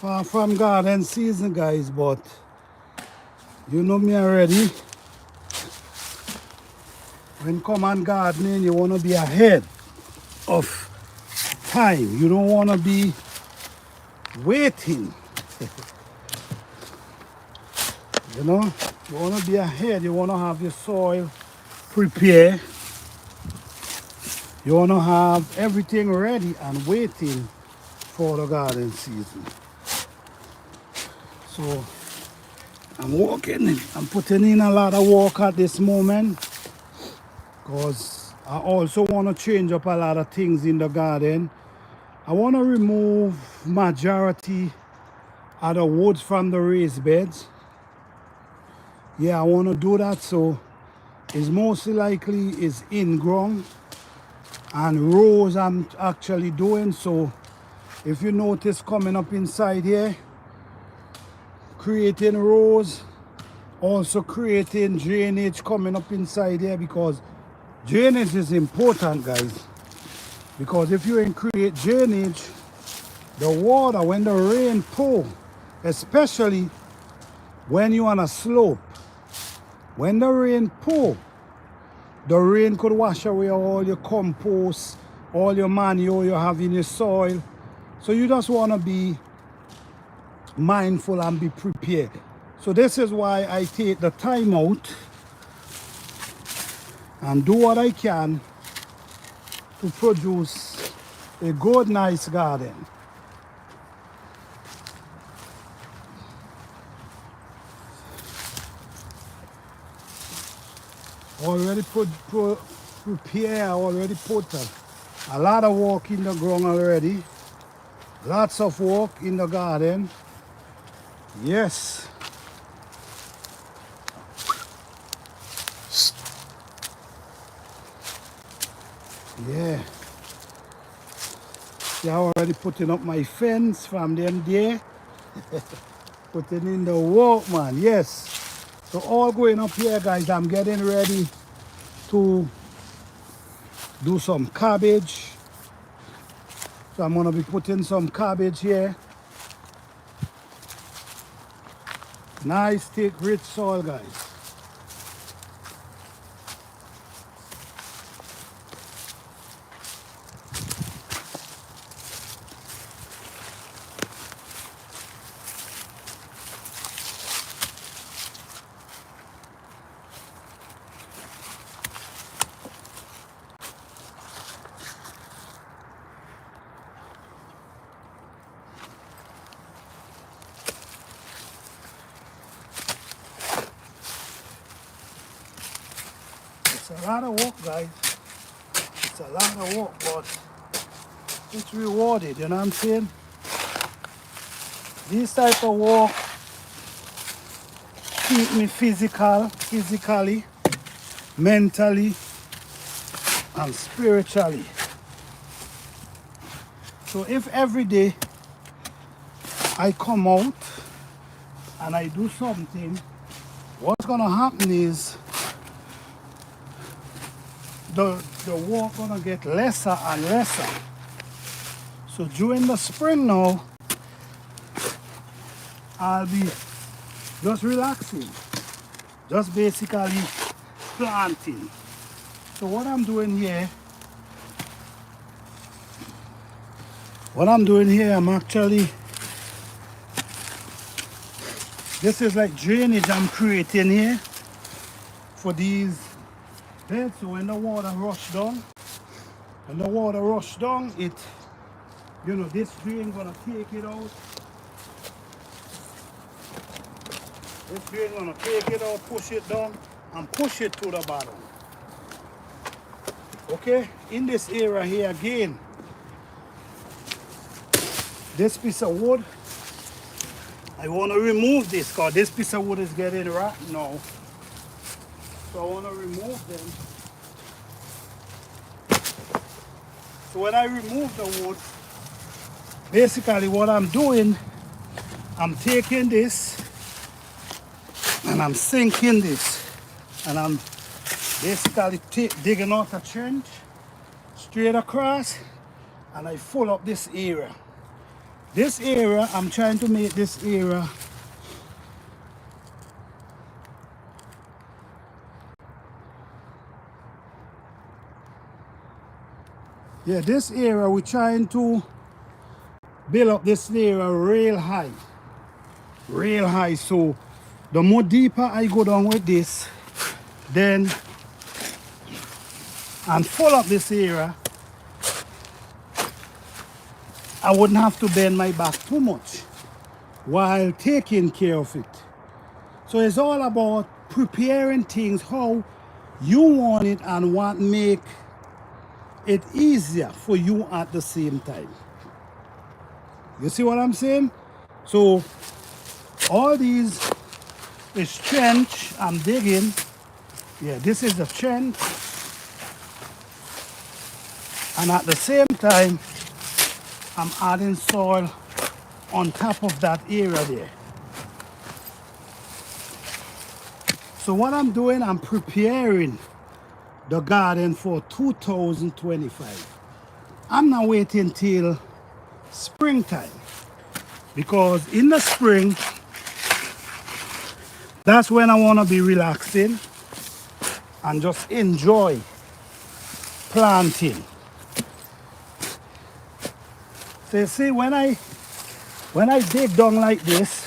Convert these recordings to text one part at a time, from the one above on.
Far from garden season, guys, but you know me already. When come on gardening, you want to be ahead of time. You don't want to be waiting. You know, you want to be ahead. You want to have your soil prepared. You want to have everything ready and waiting for the garden season. So I'm walking. I'm putting in a lot of work at this moment because I also want to change up a lot of things in the garden. I want to remove majority of the woods from the raised beds. Yeah, I want to do that, so it's mostly likely is in-ground and rows I'm actually doing. So if you notice coming up inside here, creating rows, also creating drainage coming up inside here, because drainage is important, guys. Because if you ain't create drainage, the water, when the rain pour, especially when you're on a slope, when the rain pour, the rain could wash away all your compost, all your manure you have in your soil. So you just want to be mindful and be prepared. So this is why I take the time out and do what I can to produce a good, nice garden. Already prepare, already put a lot of work in the ground already. Lots of work in the garden. Yes. Yeah. Yeah, already putting up my fence from them there. Putting in the work, man. Yes. So all going up here, guys. I'm getting ready to do some cabbage. So I'm gonna be putting some cabbage here. Nice, thick, rich soil, guys. It's a lot of work, guys. It's a lot of work, but it's rewarded, you know what I'm saying? This type of work keep me physically, mentally, and spiritually. So if every day I come out and I do something, what's gonna happen is the work gonna get lesser and lesser. So during the spring now, I'll be just relaxing, just basically planting. So what I'm doing here, I'm actually, this is like drainage I'm creating here for these beds. So when the water rush down, it, you know, this drain gonna take it out. This drain gonna take it out, push it down, and push it to the bottom. Okay, in this area here again, this piece of wood, I want to remove this because this piece of wood is getting rotten now. So I want to remove them. So when I remove the wood, basically what I'm doing, I'm taking this and I'm sinking this, and I'm basically digging out a trench straight across, and I fill up this area. This area, I'm trying to make this area this area we're trying to build up this area real high. So the more deeper I go down with this, then and full up this area, I wouldn't have to bend my back too much while taking care of it. So it's all about preparing things how you want it and what make it easier for you at the same time. You see what I'm saying? So all these is trench I'm digging. Yeah, this is the trench. And at the same time, I'm adding soil on top of that area there. So what I'm doing, I'm preparing the garden for 2025. I'm not waiting till springtime, because in the spring, that's when I want to be relaxing and just enjoy planting. So you see, when I dig down like this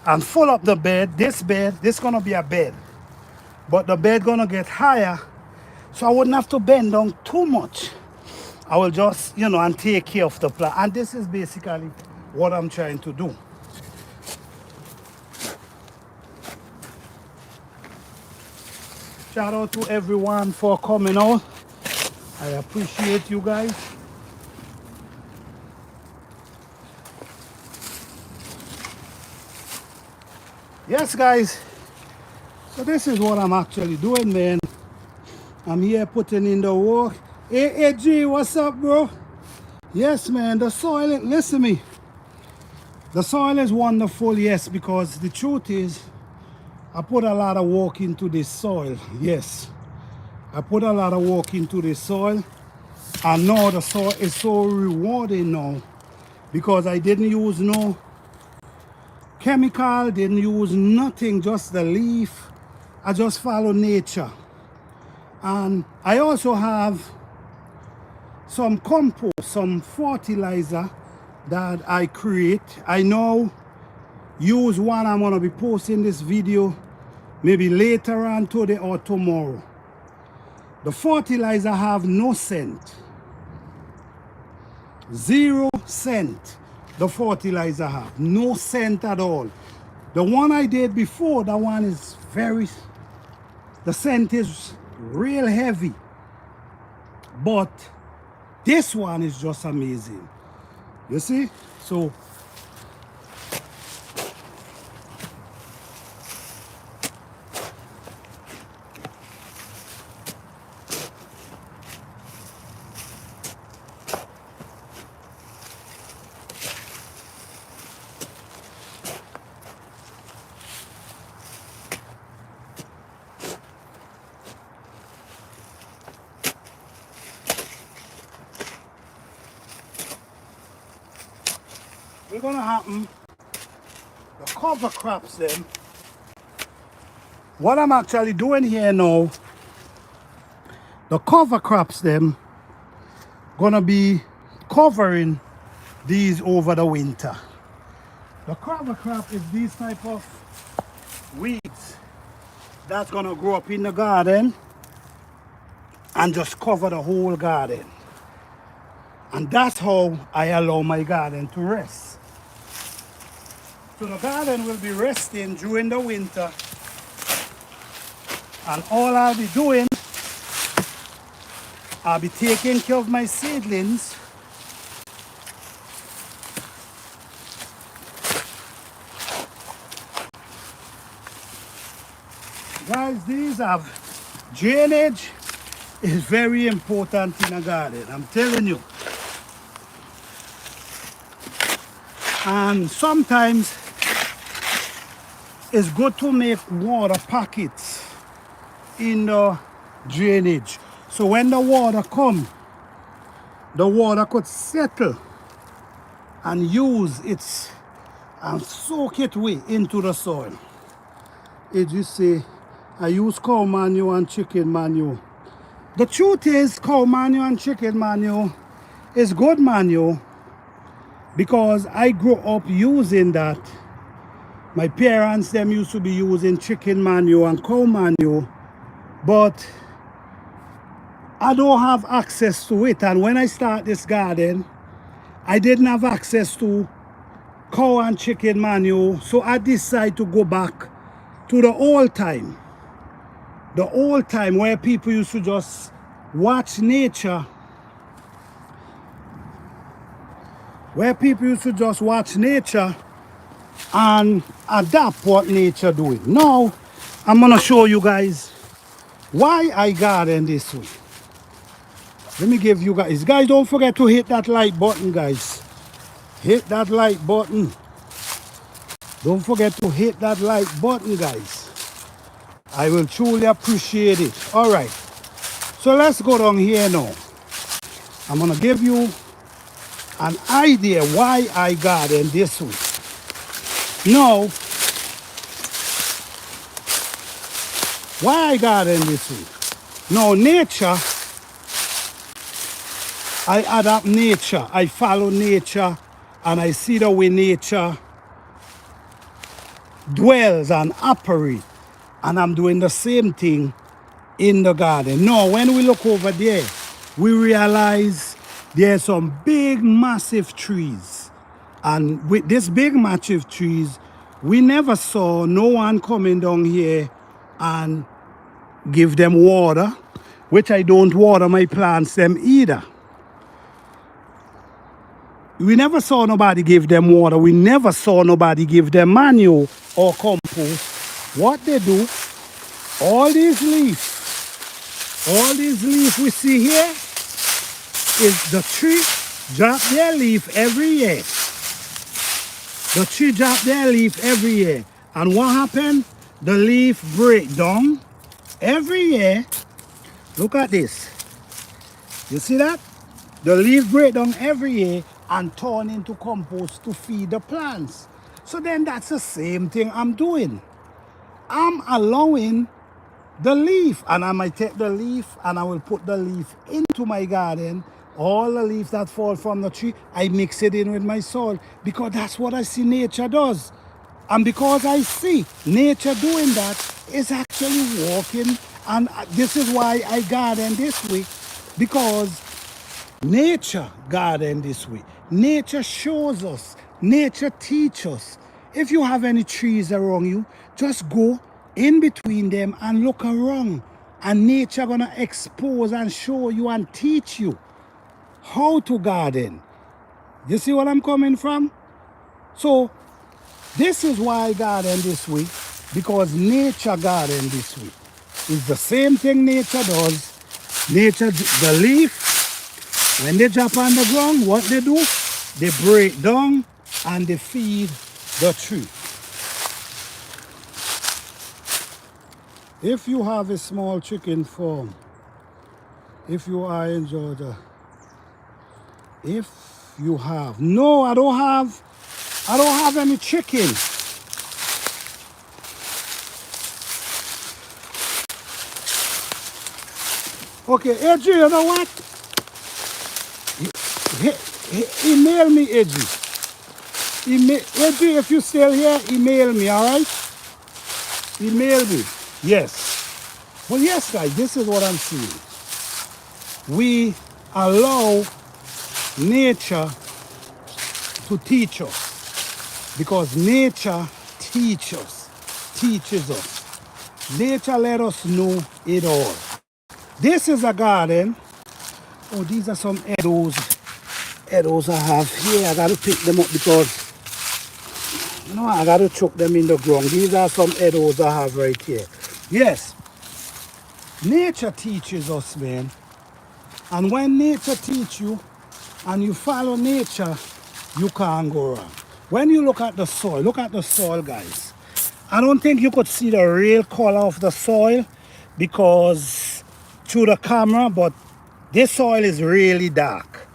and full up the bed, this is gonna be a bed, but the bed gonna get higher, so I wouldn't have to bend down too much. I will just, and take care of the plant. And this is basically what I'm trying to do. Shout out to everyone for coming out. I appreciate you guys. Yes, guys. So this is what I'm actually doing, man. I'm here putting in the work. Hey, G, what's up, bro? Yes, man, the soil, listen to me. The soil is wonderful, yes, because the truth is, I put a lot of work into this soil, yes. I put a lot of work into the soil, and now the soil is so rewarding now, because I didn't use no chemical, didn't use nothing, just the leaf. I just follow nature. And I also have some compost, some fertilizer that I create. I now use one. I'm gonna be posting this video maybe later on today or tomorrow. The fertilizer have no scent. 0 scent. The fertilizer have no scent at all. The one I did before, that one is the scent is real heavy. But this one is just amazing. You see? So what's gonna happen, the cover crops them. What I'm actually doing here now, the cover crops them gonna be covering these over the winter. The cover crop is these type of weeds that's gonna grow up in the garden and just cover the whole garden. And that's how I allow my garden to rest. So the garden will be resting during the winter, and all I'll be doing, I'll be taking care of my seedlings. Guys, these have drainage is very important in a garden, I'm telling you. And sometimes it's good to make water pockets in the drainage. So when the water comes, the water could settle and use its and soak it way into the soil. It just say, I use cow manure and chicken manure. The truth is, cow manure and chicken manure is good manure because I grew up using that. My parents, them used to be using chicken manure and cow manure, but I don't have access to it. And when I start this garden, I didn't have access to cow and chicken manure, so I decided to go back to the old time. The old time where people used to just watch nature. Where people used to just watch nature and adapt what nature doing. Now, I'm gonna show you guys why I garden this way. Let me give you guys. Guys, don't forget to hit that like button, guys. Hit that like button. Don't forget to hit that like button, guys. I will truly appreciate it. All right. So let's go down here now. I'm gonna give you an idea why I garden this way. Now, why I garden this way? Now, nature, I adapt nature. I follow nature and I see the way nature dwells and operates. And I'm doing the same thing in the garden. Now, when we look over there, we realize there's some big, massive trees. And with this big, massive trees, we never saw no one coming down here and give them water, which I don't water my plants them either. We never saw nobody give them water. We never saw nobody give them manure or compost. What they do, all these leaves we see here is the tree drop their leaf every year. The tree drop their leaf every year. And what happened? The leaf break down every year. Look at this. You see that? The leaf break down every year and turn into compost to feed the plants. So then that's the same thing I'm doing. I'm allowing the leaf, and I might take the leaf and I will put the leaf into my garden. All the leaves that fall from the tree, I mix it in with my soil because that's what I see nature does. And because I see nature doing that, it's actually working. And this is why I garden this way, because nature garden this way. Nature shows us, nature teaches us. If you have any trees around you, just go in between them and look around. And nature gonna expose and show you and teach you how to garden. You see what I'm coming from? So this is why I garden this way, because nature garden this way. It's the same thing nature does. Nature, the leaf, when they drop on the ground, what they do? They break down and they feed the tree. If you have a small chicken farm, if you are in Georgia, if you have, no, I don't have any chicken. Okay, Edgy, you know what? Email me, Edgy. Edgy, if you're still here, email me, all right? Email me. Yes. Well, yes, guys, this is what I'm seeing. We allow nature to teach us, because nature teaches us. Nature let us know it all. This is a garden. Oh, these are some eddos I have here. I got to pick them up because, you know, I got to chuck them in the ground. These are some eddos I have right here. Yes, nature teaches us, man. And when nature teaches you and you follow nature, you can't go wrong. When you look at the soil, guys. I don't think you could see the real color of the soil because through the camera, but this soil is really dark.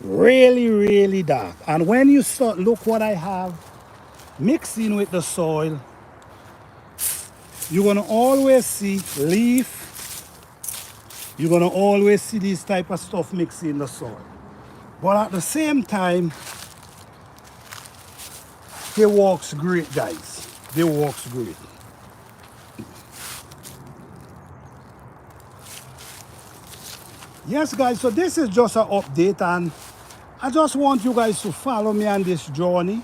really, really dark. And when you start, look what I have mixing with the soil, you're gonna always see leaf, you're gonna always see this type of stuff mixing in the soil. But at the same time, it works great, guys. It works great. Yes, guys, so this is just an update, and I just want you guys to follow me on this journey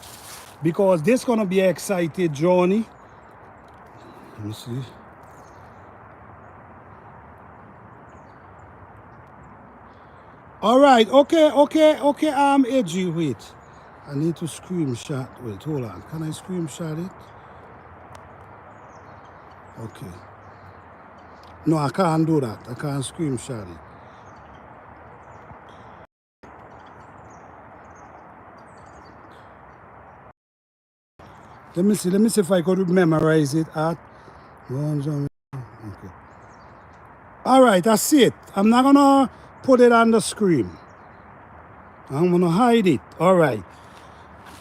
because this is going to be an exciting journey. Let me see. All right, okay, AG, wait. I need to screenshot. Wait, hold on. Can I screenshot it? Okay. No, I can't do that. I can't screenshot it. Let me see if I could memorize it at okay. All right, I see it. I'm not gonna put it on the screen. I'm gonna hide it. All right.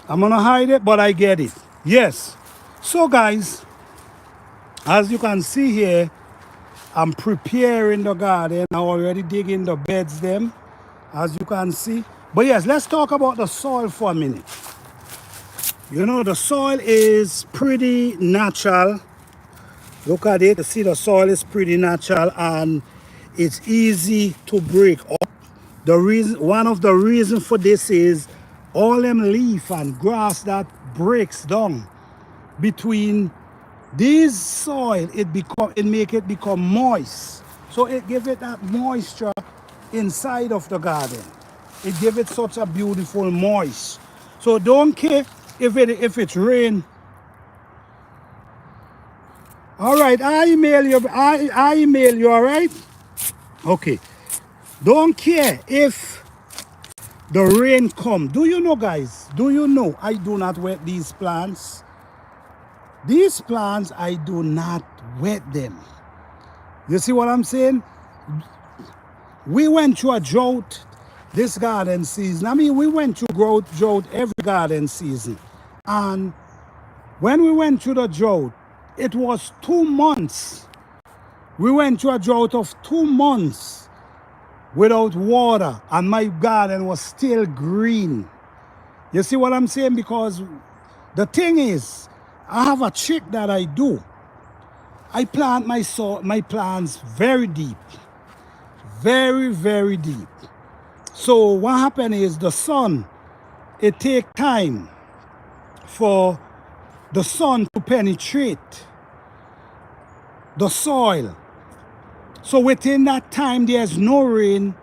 I'm gonna hide it, but I get it. Yes. So guys, as you can see here, I'm preparing the garden. I already digging the beds them, as you can see. But yes, let's talk about the soil for a minute. You know, the soil is pretty natural. Look at it. You see the soil is pretty natural and it's easy to break up. One of the reasons for this is all them leaf and grass that breaks down between this soil, it make it become moist. So it give it that moisture inside of the garden. It give it such a beautiful moist. So don't care if it's rain. All right, I email you, all right? Okay. Don't care if the rain come. Do you know, guys? Do you know I do not wet these plants? These plants, I do not wet them. You see what I'm saying? We went through a drought this garden season. I mean, we went through drought every garden season. And when we went through the drought, it was 2 months. We went through a drought of 2 months without water, and my garden was still green. You see what I'm saying? Because the thing is, I have a trick that I do. I plant my plants very deep. Very, very deep. So what happened is the sun, it takes time for the sun to penetrate the soil. So within that time, there's no rain,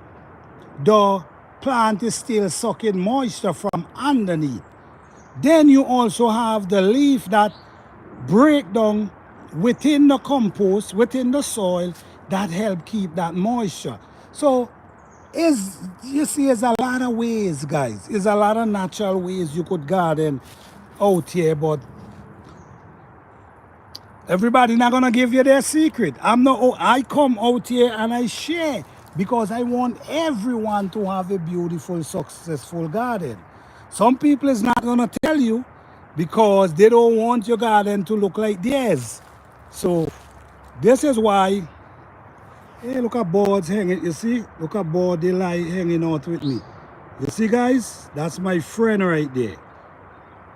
the plant is still sucking moisture from underneath. Then you also have the leaf that break down within the compost, within the soil, that help keep that moisture. So you see, there's a lot of ways, guys. There's a lot of natural ways you could garden out here, but everybody not gonna give you their secret. I come out here and I share because I want everyone to have a beautiful, successful garden. Some people is not gonna tell you because they don't want your garden to look like theirs. So this is why, hey, look at boards hanging, you see? Look at board, they lie hanging out with me. You see, guys? That's my friend right there.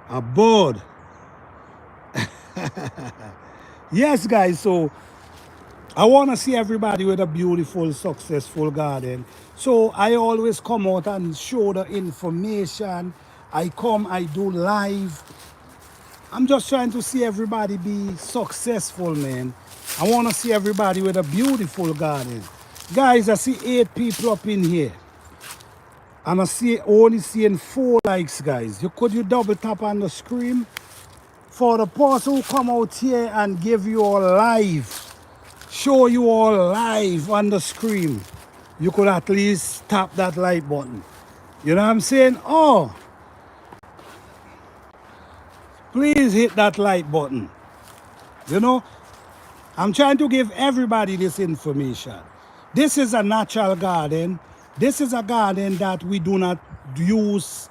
A board. Yes, guys, so I want to see everybody with a beautiful, successful garden. So I always come out and show the information. I do live. I'm just trying to see everybody be successful, man. I want to see everybody with a beautiful garden. Guys, I see 8 people up in here. And I see only seeing 4 likes, guys. Could you double tap on the screen? For the person who come out here and give you all live, show you all live on the screen, you could at least tap that like button. You know what I'm saying? Oh, please hit that like button. You know, I'm trying to give everybody this information. This is a natural garden. This is a garden that we do not use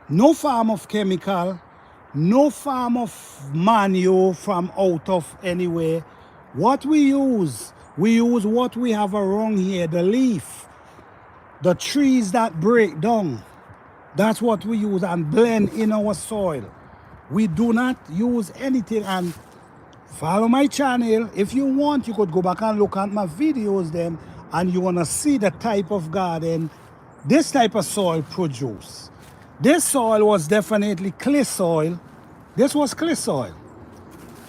no form of chemical, no form of manure from out of anywhere. What we use what we have around here, the leaf, the trees that break down. That's what we use and blend in our soil. We do not use anything. And follow my channel. If you want, you could go back and look at my videos then, and you want to see the type of garden this type of soil produce. This soil was definitely clay soil. This was clay soil.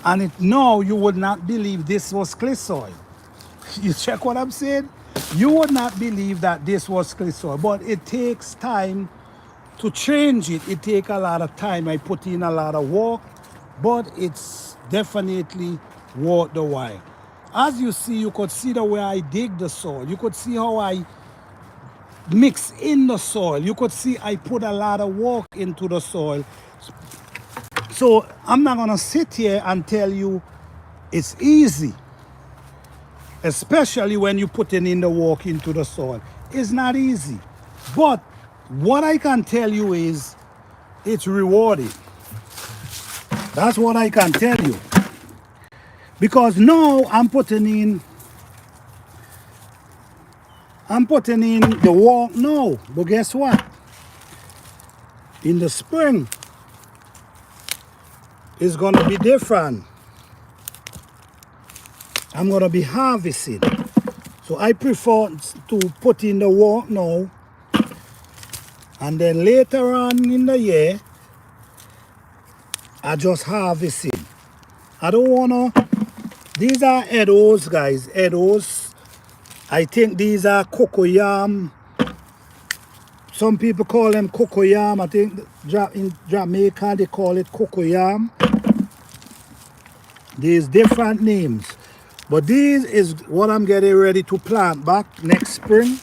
And now you would not believe this was clay soil. You check what I'm saying? You would not believe that this was clay soil. But it takes time to change it. It takes a lot of time. I put in a lot of work, but it's definitely worth the while. As you see, you could see the way I dig the soil. You could see how I mix in the soil. You could see I put a lot of work into the soil. So I'm not gonna sit here and tell you it's easy, especially when you're putting in the work into the soil. It's not easy. But what I can tell you is it's rewarding. That's what I can tell you. Because now I'm putting in the work now. But guess what? In the spring, it's gonna be different. I'm gonna be harvesting. So I prefer to put in the work now, and then later on in the year, I just harvesting. I don't wanna, these are edos, guys, edos. I think these are cocoyam. Some people call them cocoyam. I think in Jamaica they call it cocoyam. There's different names. But this is what I'm getting ready to plant back next spring.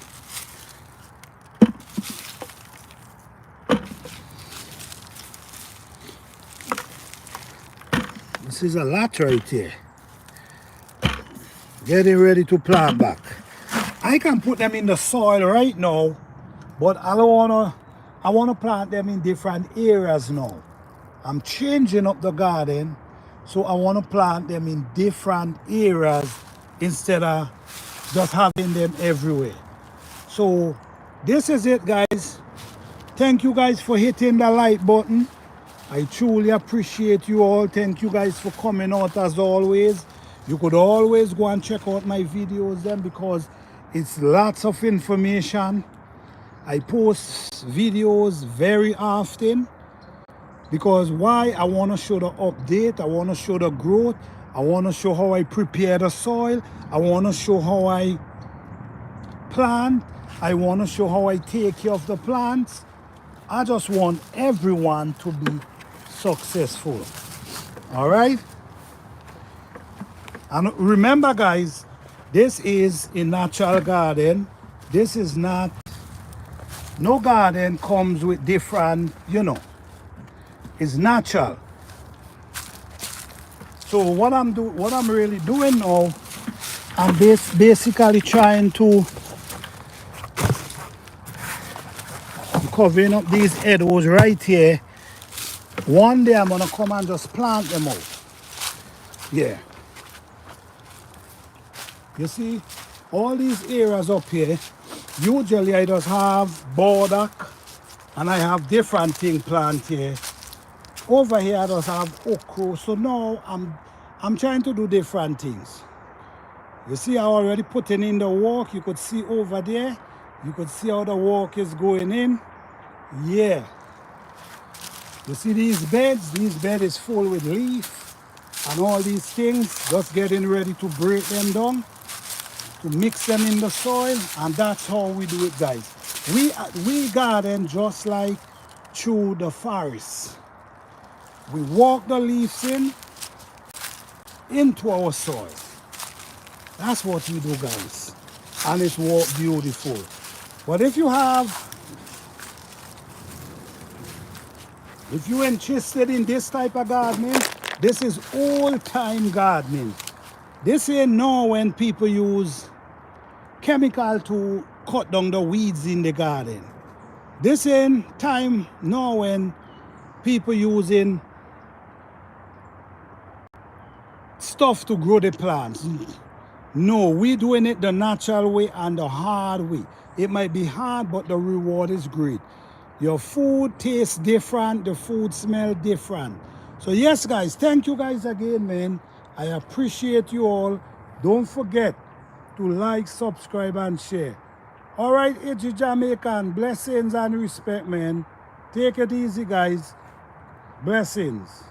This is a lot right here. Getting ready to plant back. I can put them in the soil right now, but I wanna plant them in different areas now. I'm changing up the garden, so I wanna plant them in different areas instead of just having them everywhere. So this is it, guys. Thank you guys for hitting the like button. I truly appreciate you all. Thank you guys for coming out as always. You could always go and check out my videos then, because it's lots of information. I post videos very often because why? I want to show the update. I want to show the growth. I want to show how I prepare the soil. I want to show how I plant. I want to show how I take care of the plants. I just want everyone to be successful. All right? And remember, guys, this is a natural garden. This is not, no garden comes with different, it's natural. So what I'm really doing now, I'm basically trying to covering up these edos right here. One day I'm gonna come and just plant them out. Yeah. You see, all these areas up here, usually I just have burdock and I have different things planted here. Over here I just have okra. So now I'm trying to do different things. You see, I already putting in the work. You could see over there. You could see how the work is going in. Yeah. You see these beds? This bed is full with leaf and all these things. Just getting ready to break them down, to mix them in the soil, and that's how we do it, guys. We garden just like through the forest. We walk the leaves into our soil. That's what we do, guys, and it's work beautiful. But if you're interested in this type of gardening, this is old-time gardening. This ain't now when people use chemical to cut down the weeds in the garden. This ain't time now when people using stuff to grow the plants. No, we doing it the natural way and the hard way. It might be hard, but the reward is great. Your food tastes different, the food smell different. So yes, guys, thank you guys again, man. I appreciate you all. Don't forget to like, subscribe, and share. All right, it's Jamaican. Blessings and respect, man. Take it easy, guys. Blessings.